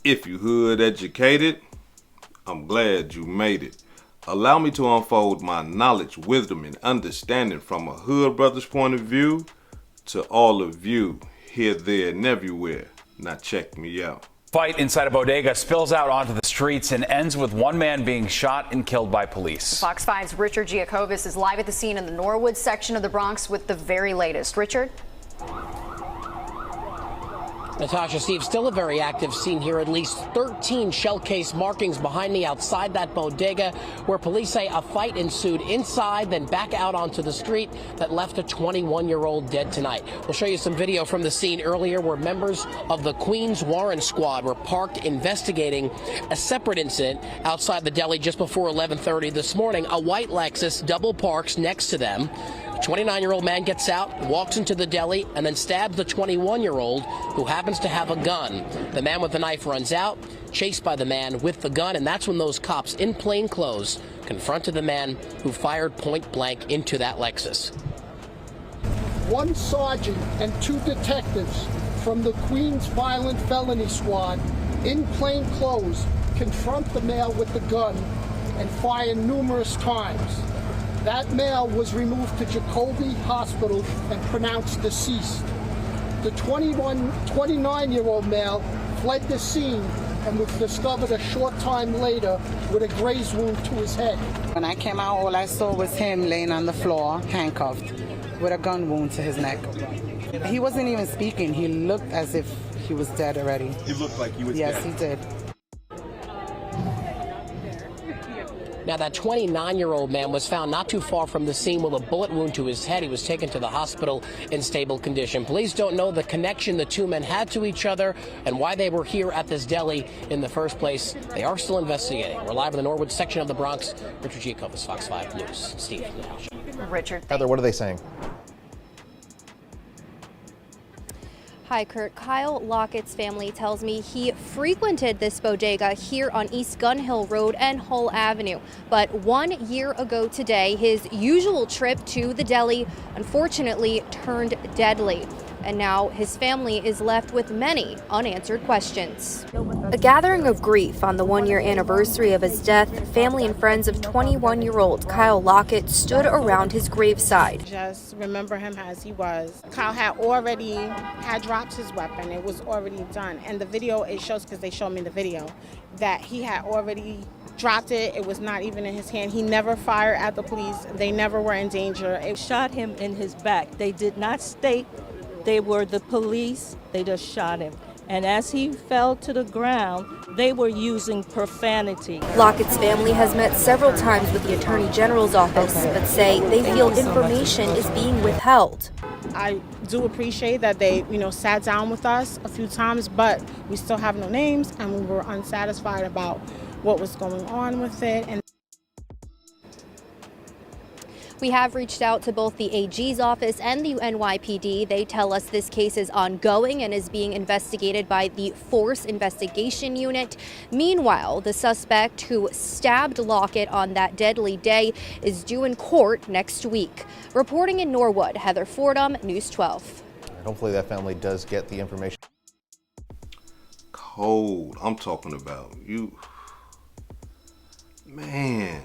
If you hood educated, I'm glad you made it. Allow me to unfold my knowledge, wisdom, and understanding from a hood brother's point of view to all of you here, there, and everywhere. Now check me out. Fight inside a bodega spills out onto the streets and ends with one man being shot and killed by police. Fox 5's Richard Giacobis is live at the scene in the Norwood section of the Bronx with the very latest. Richard? Natasha, Steve, still a very active scene here. At least 13 shell case markings behind me outside that bodega, where police say a fight ensued inside, then back out onto the street that left a 21-year-old dead tonight. We'll show you some video from the scene earlier where members of the Queens Warren squad were parked investigating a separate incident outside the deli just before 11:30 this morning. A white Lexus double parks next to them. A 29-year-old man gets out, walks into the deli, and then stabs the 21-year-old who happens to have a gun. The man with the knife runs out, chased by the man with the gun, and that's when those cops in plain clothes confronted the man who fired point blank into that Lexus. One sergeant and two detectives from the Queens Violent Felony Squad in plain clothes confront the male with the gun and fire numerous times. That male was removed to Jacoby Hospital and pronounced deceased. The 29-year-old male fled the scene and was discovered a short time later with a graze wound to his head. When I came out, all I saw was him laying on the floor, handcuffed, with a gun wound to his neck. He wasn't even speaking. He looked as if he was dead already. He looked like he was dead? Yes, he did. Now, that 29-year-old man was found not too far from the scene with a bullet wound to his head. He was taken to the hospital in stable condition. Police don't know the connection the two men had to each other and why they were here at this deli in the first place. They are still investigating. We're live in the Norwood section of the Bronx. Richard Giacobis, Fox 5 News. Steve. Richard. Heather, what are they saying? Hi, Kurt. Kyle Lockett's family tells me he frequented this bodega here on East Gun Hill Road and Hull Avenue. But 1 year ago today, his usual trip to the deli unfortunately turned deadly. And now his family is left with many unanswered questions. A gathering of grief on the 1-year anniversary of his death. Family and friends of 21-year-old Kyle Lockett stood around his graveside. Just remember him as he was. Kyle had dropped his weapon. It was already done. And the video, it shows, because they showed me the video, that he had already dropped it. It was not even in his hand. He never fired at the police. They never were in danger. It shot him in his back. They did not state they were the police. They just shot him. And as he fell to the ground, they were using profanity. Lockett's family has met several times with the Attorney General's office, but say they feel information is being withheld. I do appreciate that they, sat down with us a few times, but we still have no names, and we were unsatisfied about what was going on with it. And we have reached out to both the AG's office and the NYPD. They tell us this case is ongoing and is being investigated by the Force Investigation Unit. Meanwhile, the suspect who stabbed Lockett on that deadly day is due in court next week. Reporting in Norwood, Heather Fordham, News 12. Hopefully that family does get the information. Cold. I'm talking about you. Man.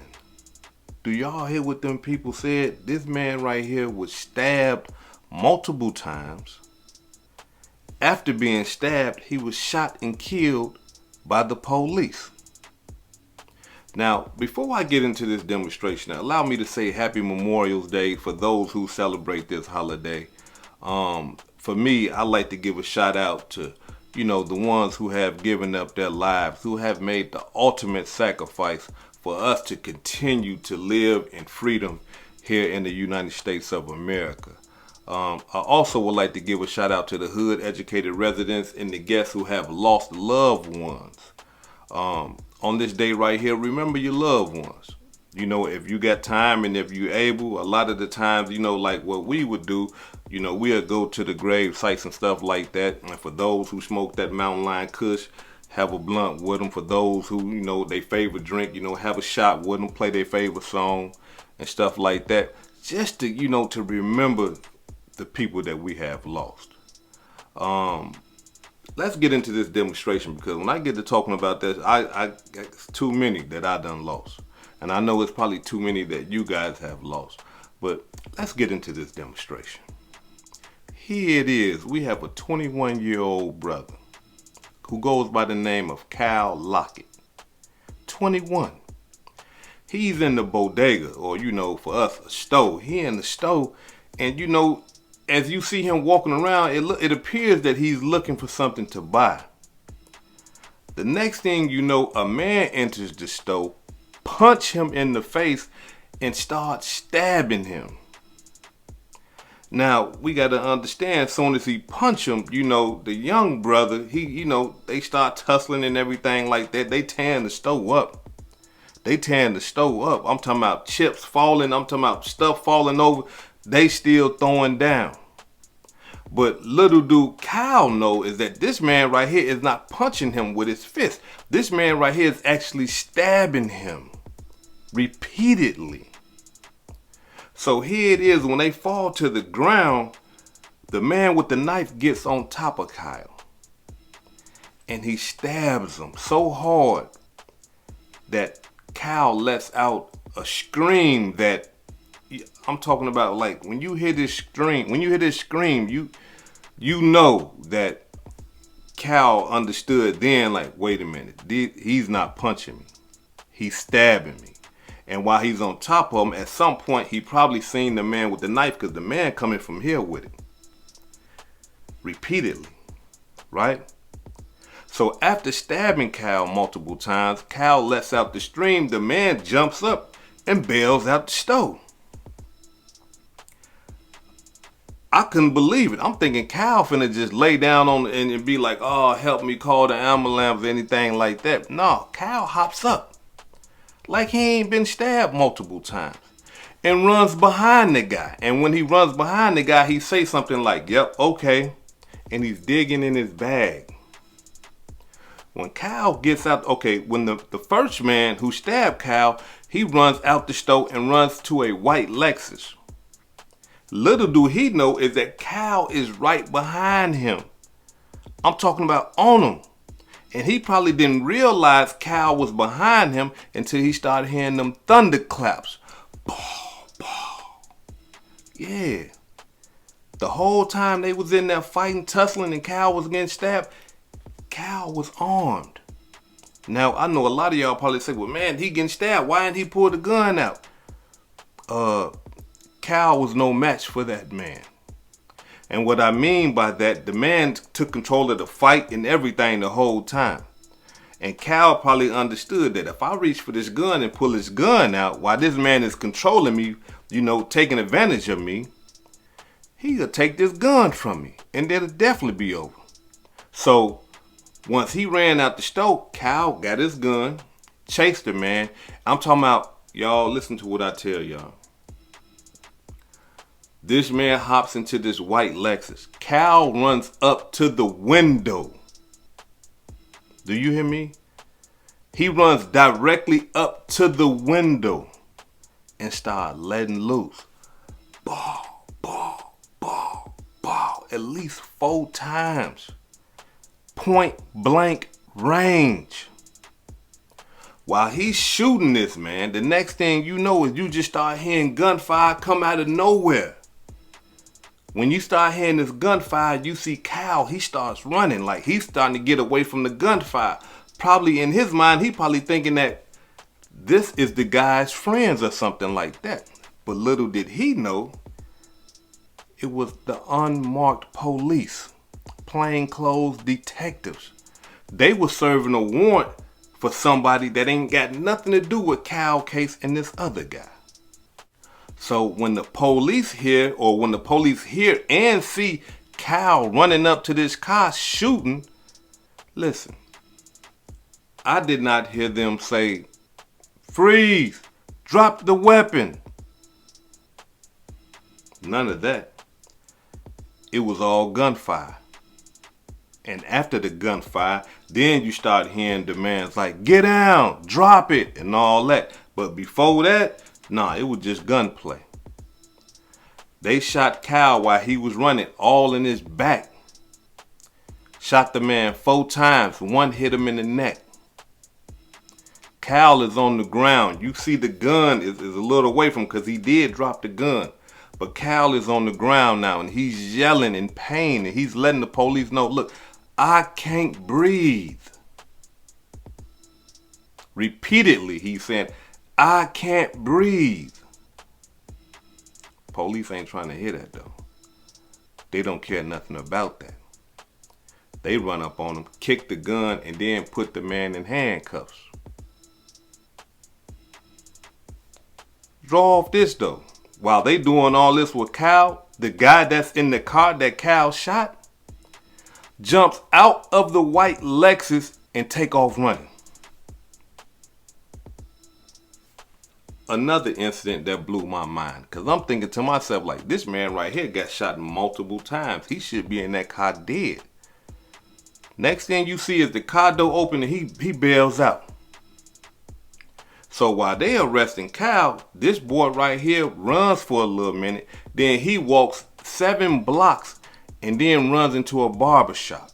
Do y'all hear what them people said? This man right here was stabbed multiple times. After being stabbed, he was shot and killed by the police. Now, before I get into this demonstration, allow me to say Happy Memorial Day for those who celebrate this holiday. For me, I like to give a shout out to, the ones who have given up their lives, who have made the ultimate sacrifice for us to continue to live in freedom here in the United States of America. I also would like to give a shout out to the hood educated residents and the guests who have lost loved ones. On this day right here, remember your loved ones. If you got time and if you're able, a lot of the times, like what we would do, we'll go to the grave sites and stuff like that. And for those who smoke that Mountain Lion Kush, have a blunt with them. For those who, they favorite drink, have a shot with them, play their favorite song and stuff like that. Just to, to remember the people that we have lost. let's get into this demonstration, because when I get to talking about this, I it's too many that I done lost. And I know it's probably too many that you guys have lost. But let's get into this demonstration. Here it is. We have a 21-year-old brother who goes by the name of Kyle Lockett. 21. He's in the bodega, or for us, a store. He in the store, and as you see him walking around, it appears that he's looking for something to buy. The next thing you know, a man enters the store, punch him in the face, and start stabbing him. Now, we got to understand, as soon as he punch him, the young brother, they start tussling and everything like that. They tearing the store up. I'm talking about chips falling. I'm talking about stuff falling over. They still throwing down. But little do Kyle know is that this man right here is not punching him with his fist. This man right here is actually stabbing him repeatedly. So here it is, when they fall to the ground, the man with the knife gets on top of Kyle. And he stabs him so hard that Kyle lets out a scream that, I'm talking about, like, when you hear this scream, you know that Kyle understood then, like, wait a minute, he's not punching me, he's stabbing me. And while he's on top of him, at some point he probably seen the man with the knife, because the man coming from here with it repeatedly, right? So after stabbing Kyle multiple times, Kyle lets out the scream. The man jumps up and bails out the store. I couldn't believe it. I'm thinking Kyle finna just lay down on and be like, oh, help me, call the ambulance or anything like that. No, Kyle hops up like he ain't been stabbed multiple times and runs behind the guy. And when he runs behind the guy, he say something like, yep, okay. And he's digging in his bag. When Kyle gets out, when the first man who stabbed Kyle, he runs out the store and runs to a white Lexus. Little do he know is that Kyle is right behind him. I'm talking about on him. And he probably didn't realize Kyle was behind him until he started hearing them thunderclaps. Bow, bow. Yeah. The whole time they was in there fighting, tussling, and Kyle was getting stabbed, Kyle was armed. Now, I know a lot of y'all probably say, well, man, he getting stabbed. Why didn't he pull the gun out? Kyle was no match for that man. And what I mean by that, the man took control of the fight and everything the whole time. And Kyle probably understood that if I reach for this gun and pull his gun out while this man is controlling me, taking advantage of me, he'll take this gun from me and it'll definitely be over. So once he ran out the store, Kyle got his gun, chased the man. I'm talking about, y'all, listen to what I tell y'all. This man hops into this white Lexus. Kyle runs up to the window. Do you hear me? He runs directly up to the window and starts letting loose. Bow, bow, bow, bow. At least 4 times. Point blank range. While he's shooting this man, the next thing you know is you just start hearing gunfire come out of nowhere. When you start hearing this gunfire, you see Kyle, he starts running like he's starting to get away from the gunfire. Probably in his mind, he probably thinking that this is the guy's friends or something like that. But little did he know, it was the unmarked police, plainclothes detectives. They were serving a warrant for somebody that ain't got nothing to do with Kyle case and this other guy. So when the police hear and see Kyle running up to this car shooting, listen, I did not hear them say, freeze, drop the weapon. None of that. It was all gunfire. And after the gunfire, then you start hearing demands like, get down, drop it, and all that. But before that, nah, it was just gunplay. They shot Kyle while he was running, all in his back. Shot the man 4 times. One hit him in the neck. Cal is on the ground. You see the gun is a little away from him because he did drop the gun. But Cal is on the ground now and he's yelling in pain and he's letting the police know, look, I can't breathe. Repeatedly, he's saying, I can't breathe. Police ain't trying to hear that though. They don't care nothing about that. They run up on him, kick the gun, and then put the man in handcuffs. Draw off this though. While they doing all this with Cal, the guy that's in the car that Cal shot jumps out of the white Lexus and take off running. Another incident that blew my mind, because I'm thinking to myself, like, this man right here got shot multiple times. He should be in that car dead. Next thing you see is the car door open and he bails out. So while they arresting Cal, this boy right here runs for a little minute. Then he walks 7 blocks and then runs into a barbershop.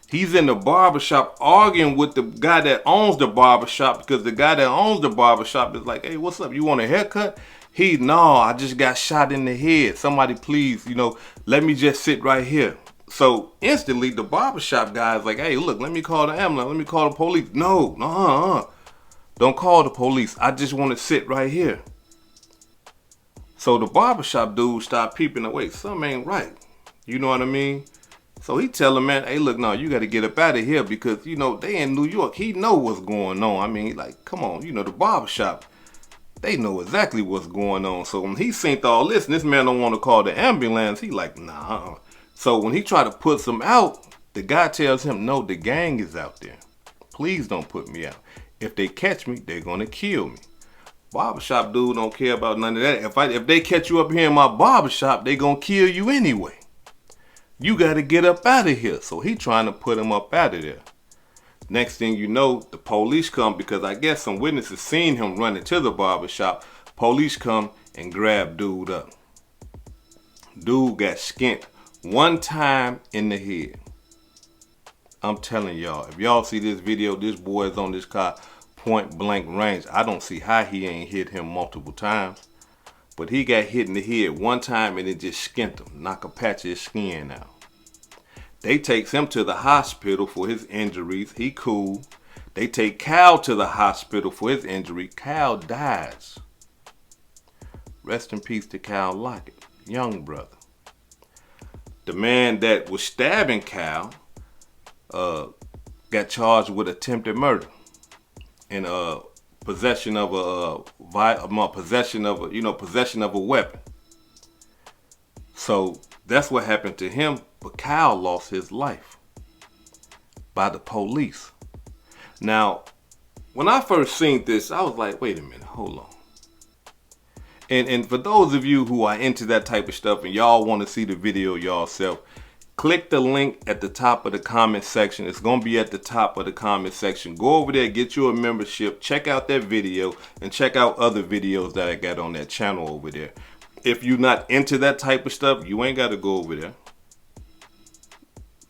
He's in the barbershop arguing with the guy that owns the barbershop because the guy that owns the barbershop is like, hey, what's up? You want a haircut? No, I just got shot in the head. Somebody please, let me just sit right here. So instantly the barbershop guy is like, hey, look, let me call the ambulance. Let me call the police. No, don't call the police. I just want to sit right here. So the barbershop dude stopped peeping away. Something ain't right. You know what I mean? So he tell him, man, hey, look, no, you got to get up out of here because, they in New York. He know what's going on. I mean, like, come on, the barbershop, they know exactly what's going on. So when he seen all this, and this man don't want to call the ambulance, he like, nah. So when he try to put some out, the guy tells him, no, the gang is out there. Please don't put me out. If they catch me, they're going to kill me. Barbershop dude don't care about none of that. If they catch you up here in my barbershop, they going to kill you anyway. You got to get up out of here. So he trying to put him up out of there. Next thing you know, the police come because I guess some witnesses seen him running to the barbershop. Police come and grab dude up. Dude got skinned 1 time in the head. I'm telling y'all, if y'all see this video, this boy is on this car point blank range. I don't see how he ain't hit him multiple times. But he got hit in the head 1 time and it just skinned him, knock a patch of his skin out. They takes him to the hospital for his injuries. He cool. They take Cal to the hospital for his injury. Cal dies. Rest in peace to Cal Lockett, young brother. The man that was stabbing Cal got charged with attempted murder and possession of a weapon. So that's what happened to him. But Cal lost his life by the police. Now, when I first seen this, I was like, wait a minute, hold on. And for those of you who are into that type of stuff and y'all want to see the video yourself, click the link at the top of the comment section. It's going to be at the top of the comment section. Go over there, get you a membership, check out that video, and check out other videos that I got on that channel over there. If you're not into that type of stuff, you ain't got to go over there.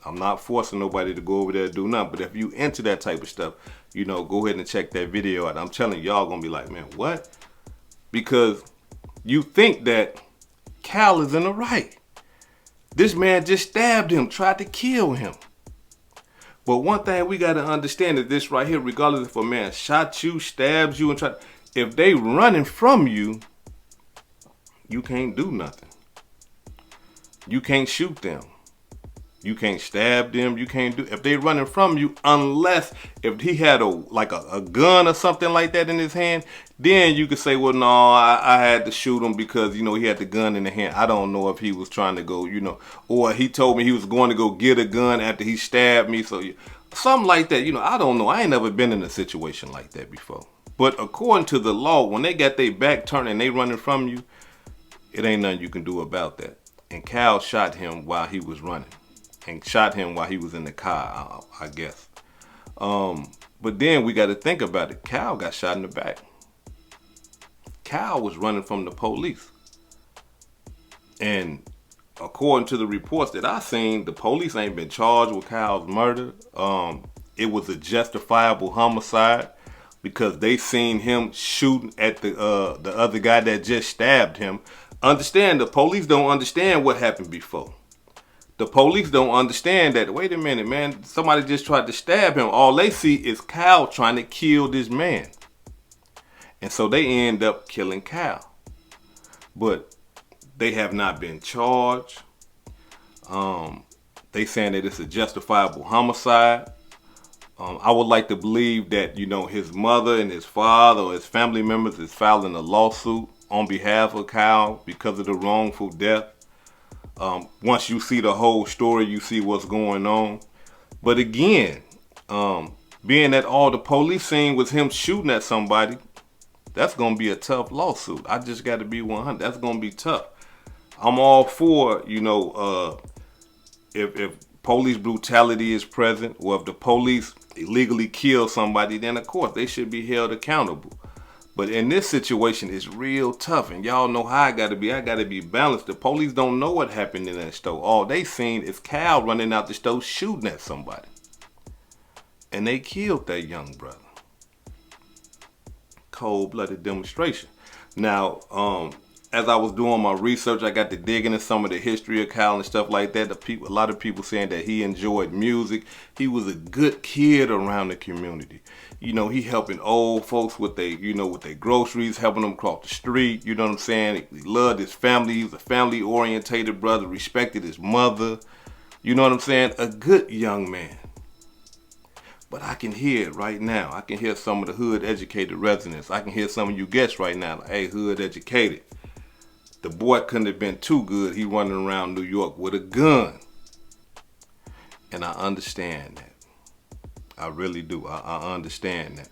I'm not forcing nobody to go over there and do nothing. But if you into that type of stuff, go ahead and check that video out. I'm telling y'all going to be like, man, what? Because you think that Cal is in the right. This man just stabbed him, tried to kill him. But one thing we got to understand is this right here, regardless if a man shot you, stabs you, and if they running from you, you can't do nothing. You can't shoot them. You can't stab them. You can't do if they running from you, unless if he had a gun or something like that in his hand. Then you could say, well, no, I had to shoot him because he had the gun in the hand. I don't know if he was trying to go, or he told me he was going to go get a gun after he stabbed me. So something like that. I don't know. I ain't never been in a situation like that before. But according to the law, when they got their back turned and they running from you, it ain't nothing you can do about that. And Cal shot him while he was running. And shot him while he was in the car, I guess. But then we got to think about it. Cal got shot in the back. Cal was running from the police. And according to the reports that I seen, the police ain't been charged with Kyle's murder. It was a justifiable homicide because they seen him shooting at the other guy that just stabbed him. Understand, the police don't understand what happened before. The police don't understand that, wait a minute, man, somebody just tried to stab him. All they see is Kyle trying to kill this man. And so they end up killing Kyle. But they have not been charged. They saying that it's a justifiable homicide. I would like to believe that, his mother and his father or his family members is filing a lawsuit on behalf of Kyle because of the wrongful death. Once you see the whole story, you see what's going on. But again, being that all the police seen was him shooting at somebody, that's going to be a tough lawsuit. I just got to be 100. That's going to be tough. I'm all for, if police brutality is present, or if the police illegally kill somebody, then of course they should be held accountable. But in this situation, it's real tough, and y'all know how I gotta be. I gotta be balanced. The police don't know what happened in that store. All they seen is Cal running out the store shooting at somebody. And they killed that young brother. Cold-blooded demonstration. Now, as I was doing my research, I got to dig into some of the history of Kyle and stuff like that. A lot of people saying that he enjoyed music. He was a good kid around the community. He helping old folks with their groceries, helping them cross the street. You know what I'm saying? He loved his family. He was a family-orientated brother, respected his mother. You know what I'm saying? A good young man. But I can hear it right now. I can hear some of the hood-educated residents. I can hear some of you guests right now. Like, hey, hood-educated. The boy couldn't have been too good. He running around New York with a gun. And I understand that. I really do. I understand that.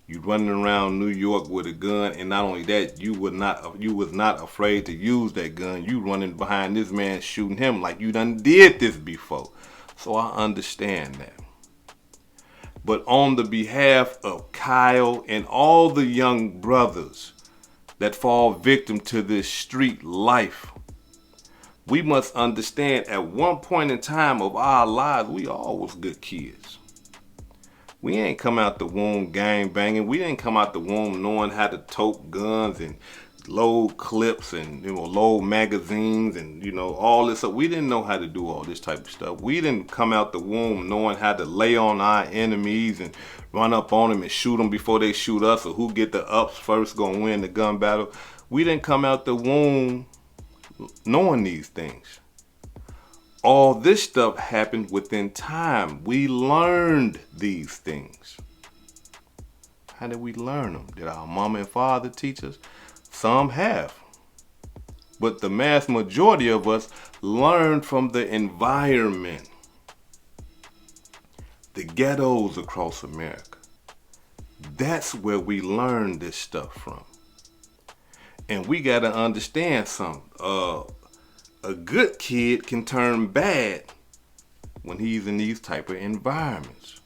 You running around New York with a gun, and not only that, you was not afraid to use that gun. You running behind this man shooting him like you done did this before. So I understand that. But on the behalf of Kyle and all the young brothers that fall victim to this street life, we must understand at one point in time of our lives, we all was good kids. We ain't come out the womb gang banging. We didn't come out the womb knowing how to tote guns and load clips and load magazines and all this stuff. We didn't know how to do all this type of stuff. We didn't come out the womb knowing how to lay on our enemies and run up on them and shoot them before they shoot us, or who get the ups first gonna win the gun battle. We didn't come out the womb knowing these things. All this stuff happened within time. We learned these things. How did we learn them? Did our mama and father teach us? Some have. But the mass majority of us learned from the environment. The ghettos across America. That's where we learned this stuff from. And we got to understand something. A good kid can turn bad when he's in these type of environments.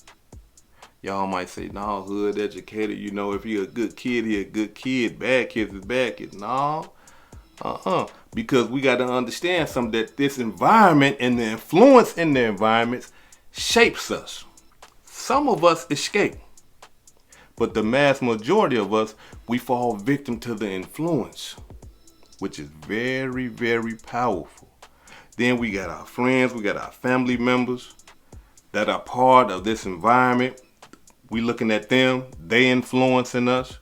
Y'all might say, no, hood educated, if he a good kid, he a good kid. Bad kids is bad kids. No. Because we got to understand something, that this environment and the influence in the environments shapes us. Some of us escape. But the mass majority of us, we fall victim to the influence, which is very, very powerful. Then we got our friends, we got our family members that are part of this environment. We looking at them, they influencing us.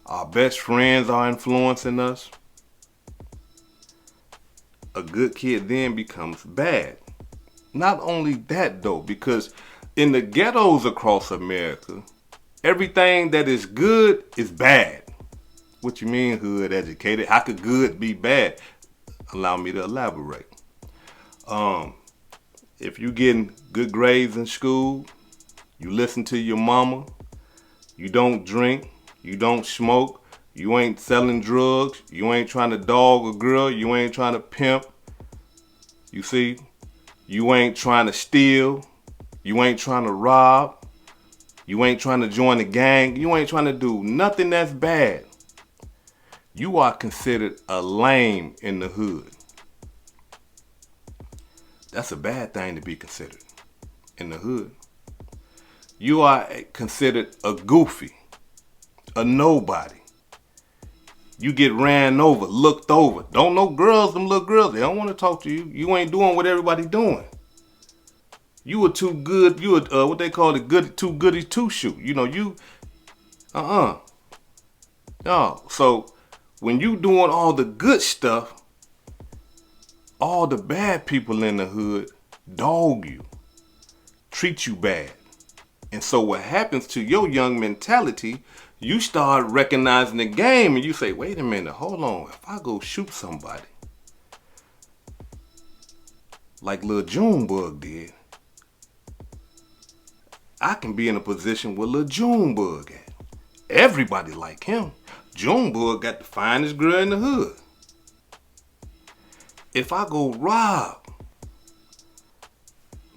Our best friends are influencing us. A good kid then becomes bad. Not only that though, because in the ghettos across America, everything that is good is bad. What you mean, hood educated? How could good be bad? Allow me to elaborate. If you getting good grades in school, you listen to your mama, you don't drink, you don't smoke, you ain't selling drugs, you ain't trying to dog a girl, you ain't trying to pimp, you see, you ain't trying to steal, you ain't trying to rob, you ain't trying to join a gang, you ain't trying to do nothing that's bad. You are considered a lame in the hood. That's a bad thing to be considered in the hood. You are considered a goofy, a nobody. You get ran over, looked over. Don't know girls, them little girls, they don't want to talk to you. You ain't doing what everybody doing. You were too good, you were what they call the good, too goody two shoot. You know, you, No, so when you doing all the good stuff, all the bad people in the hood dog you, treat you bad. And so what happens to your young mentality, you start recognizing the game and you say, wait a minute, hold on. If I go shoot somebody like Lil Junebug did, I can be in a position where Lil Junebug at. Everybody like him. Junebug got the finest girl in the hood. If I go rob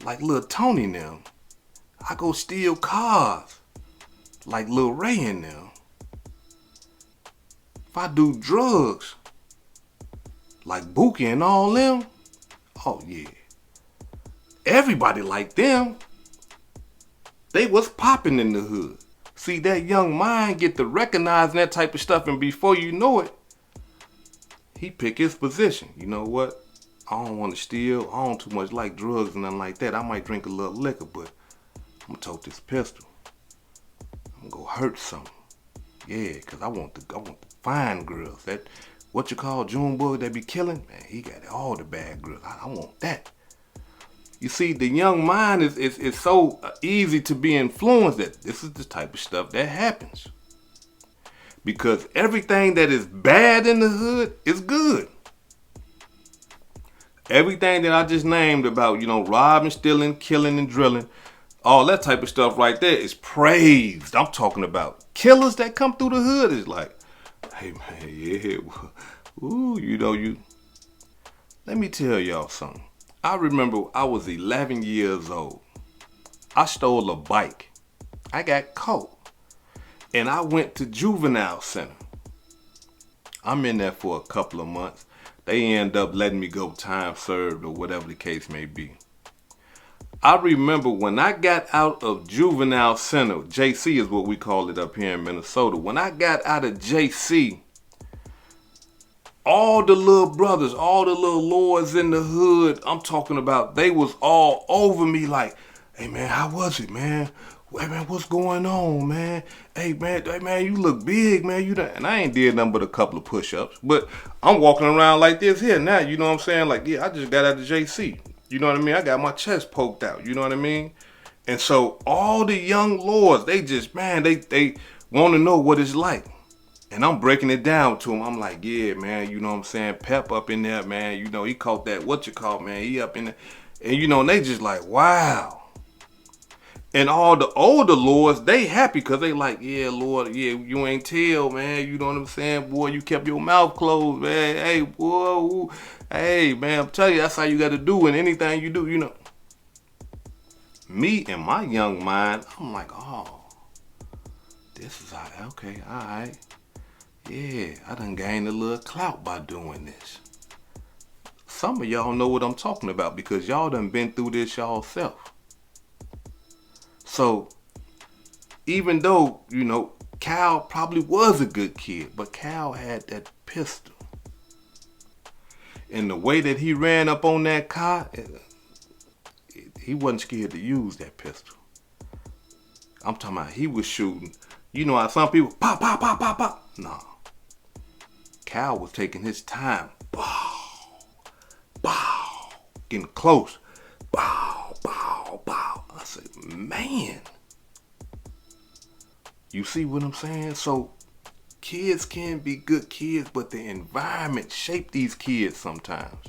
like Lil Tony and them, I go steal cars like Lil Ray and them. If I do drugs like Bookie and all them, oh yeah. Everybody like them. They was popping in the hood. See, that young mind get to recognizing that type of stuff, and before you know it, he pick his position. You know what? I don't want to steal. I don't too much like drugs and nothing like that. I might drink a little liquor, but I'm gonna tote this pistol. I'm gonna go hurt something. Yeah, cause I want the fine girls. That what you call Junebug that be killing? Man, he got all the bad girls. I want that. You see, the young mind is so easy to be influenced that this is the type of stuff that happens. Because everything that is bad in the hood is good. Everything that I just named about, you know, robbing, stealing, killing, and drilling, all that type of stuff right there is praised. I'm talking about killers that come through the hood is like, hey man, yeah, ooh, you know, let me tell y'all something. I remember I was 11 years old. I stole a bike. I got caught. And I went to juvenile center. I'm in there for a couple of months. They end up letting me go time served or whatever the case may be. I remember when I got out of juvenile center, JC is what we call it up here in Minnesota. When I got out of JC, all the little brothers, all the little lords in the hood, I'm talking about, they was all over me like, hey man, how was it, man? Hey man, what's going on, man? Hey man, you look big, man. And I ain't did nothing but a couple of push-ups, but I'm walking around like this here now, you know what I'm saying? Like, yeah, I just got out of JC. You know what I mean? I got my chest poked out, you know what I mean? And so all the young lords, they just, man, they want to know what it's like. And I'm breaking it down to him. I'm like, yeah, man, you know what I'm saying? Pep up in there, man. You know, he caught that, what you call, man. He up in there. And, you know, and they just like, wow. And all the older lords, they happy because they like, yeah, Lord, yeah, you ain't tell, man. You know what I'm saying? Boy, you kept your mouth closed, man. Hey, boy, ooh. Hey, man, I'm telling you, that's how you got to do in anything you do, you know. Me and my young mind, I'm like, oh, this is how, okay, all right. Yeah, I done gained a little clout by doing this. Some of y'all know what I'm talking about because y'all done been through this y'all self. So, even though, you know, Cal probably was a good kid, but Cal had that pistol. And the way that he ran up on that car, he wasn't scared to use that pistol. I'm talking about he was shooting. You know how some people, pop, pop, pop, pop, pop. No. Cal was taking his time. Bow, bow, getting close. Bow, bow, bow. I said, man. You see what I'm saying? So kids can be good kids, but the environment shape these kids sometimes.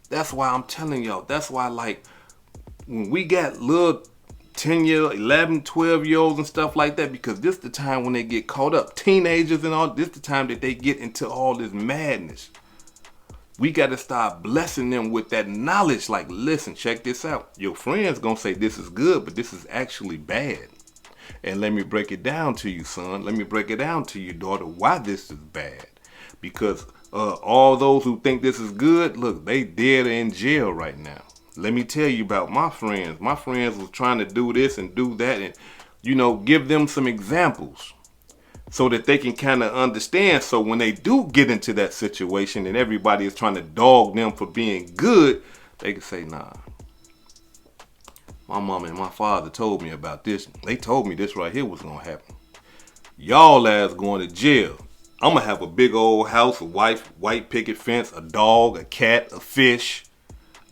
That's why I'm telling y'all. That's why, like, when we got little 10-year, 11, 12-year-olds and stuff like that, because this the time when they get caught up. Teenagers and all, this the time that they get into all this madness. We got to start blessing them with that knowledge. Like, listen, check this out. Your friend's going to say this is good, but this is actually bad. And let me break it down to you, son. Let me break it down to you, daughter, why this is bad. Because All those who think this is good, look, they dead or in jail right now. Let me tell you about my friends. My friends was trying to do this and do that and, you know, give them some examples so that they can kind of understand. So when they do get into that situation and everybody is trying to dog them for being good, they can say, nah, my mom and my father told me about this. They told me this right here was going to happen. Y'all ass going to jail. I'm going to have a big old house, a white picket fence, a dog, a cat, a fish,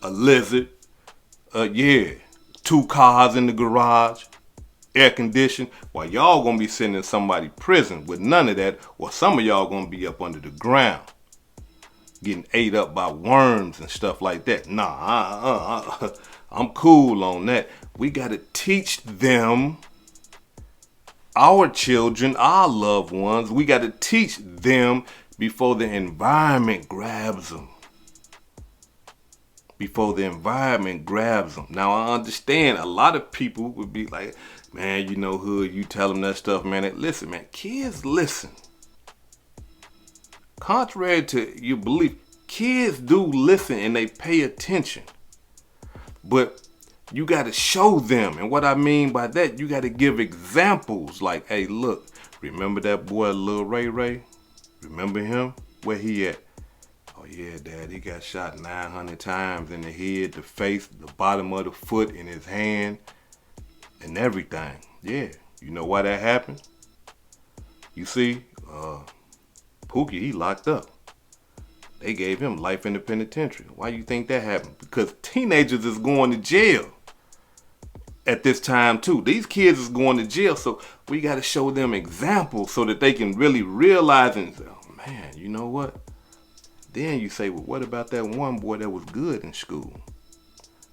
a lizard. 2 cars in the garage, air conditioned. While y'all going to be sitting in somebody's prison with none of that, or some of y'all going to be up under the ground getting ate up by worms and stuff like that. Nah, I'm cool on that. We got to teach them, our children, our loved ones, we got to teach them before the environment grabs them. Before the environment grabs them. Now, I understand a lot of people would be like, man, you know, hood, you tell them that stuff, man. Listen, man, kids listen. Contrary to your belief, kids do listen and they pay attention. But you got to show them. And what I mean by that, you got to give examples like, hey, look, remember that boy, Lil Ray Ray? Remember him? Where he at? Oh, yeah, Dad, he got shot 900 times in the head, the face, the bottom of the foot, in his hand, and everything. Yeah, you know why that happened? You see, Pookie, he locked up. They gave him life in the penitentiary. Why you think that happened? Because teenagers is going to jail at this time too. These kids is going to jail, so we got to show them examples so that they can really realize and say, oh man, you know what? Then you say, well, what about that one boy that was good in school?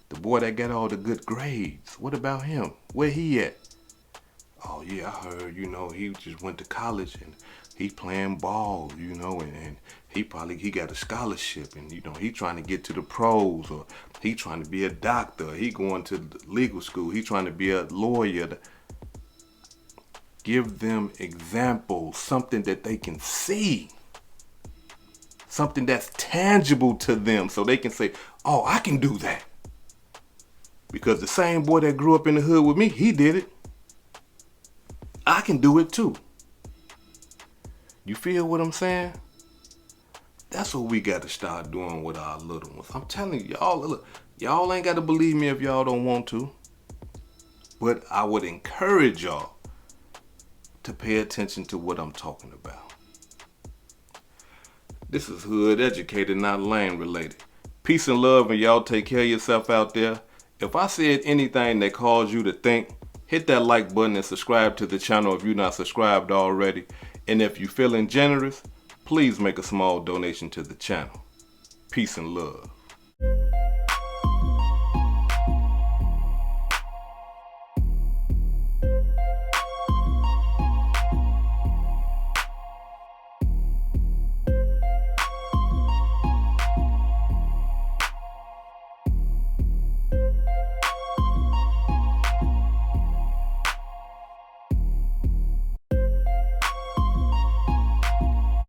The boy that got all the good grades. What about him? Where he at? Oh yeah, I heard, you know, he just went to college and he playing ball, you know, and he got a scholarship and, you know, he trying to get to the pros, or he trying to be a doctor. He going to legal school. He trying to be a lawyer. Give them examples, something that they can see. Something that's tangible to them so they can say, oh, I can do that. Because the same boy that grew up in the hood with me, he did it. I can do it too. You feel what I'm saying? That's what we got to start doing with our little ones. I'm telling y'all, look, y'all ain't got to believe me if y'all don't want to. But I would encourage y'all to pay attention to what I'm talking about. This is hood educated, not lane related. Peace and love, and y'all take care of yourself out there. If I said anything that caused you to think, hit that like button and subscribe to the channel if you're not subscribed already. And if you're feeling generous, please make a small donation to the channel. Peace and love.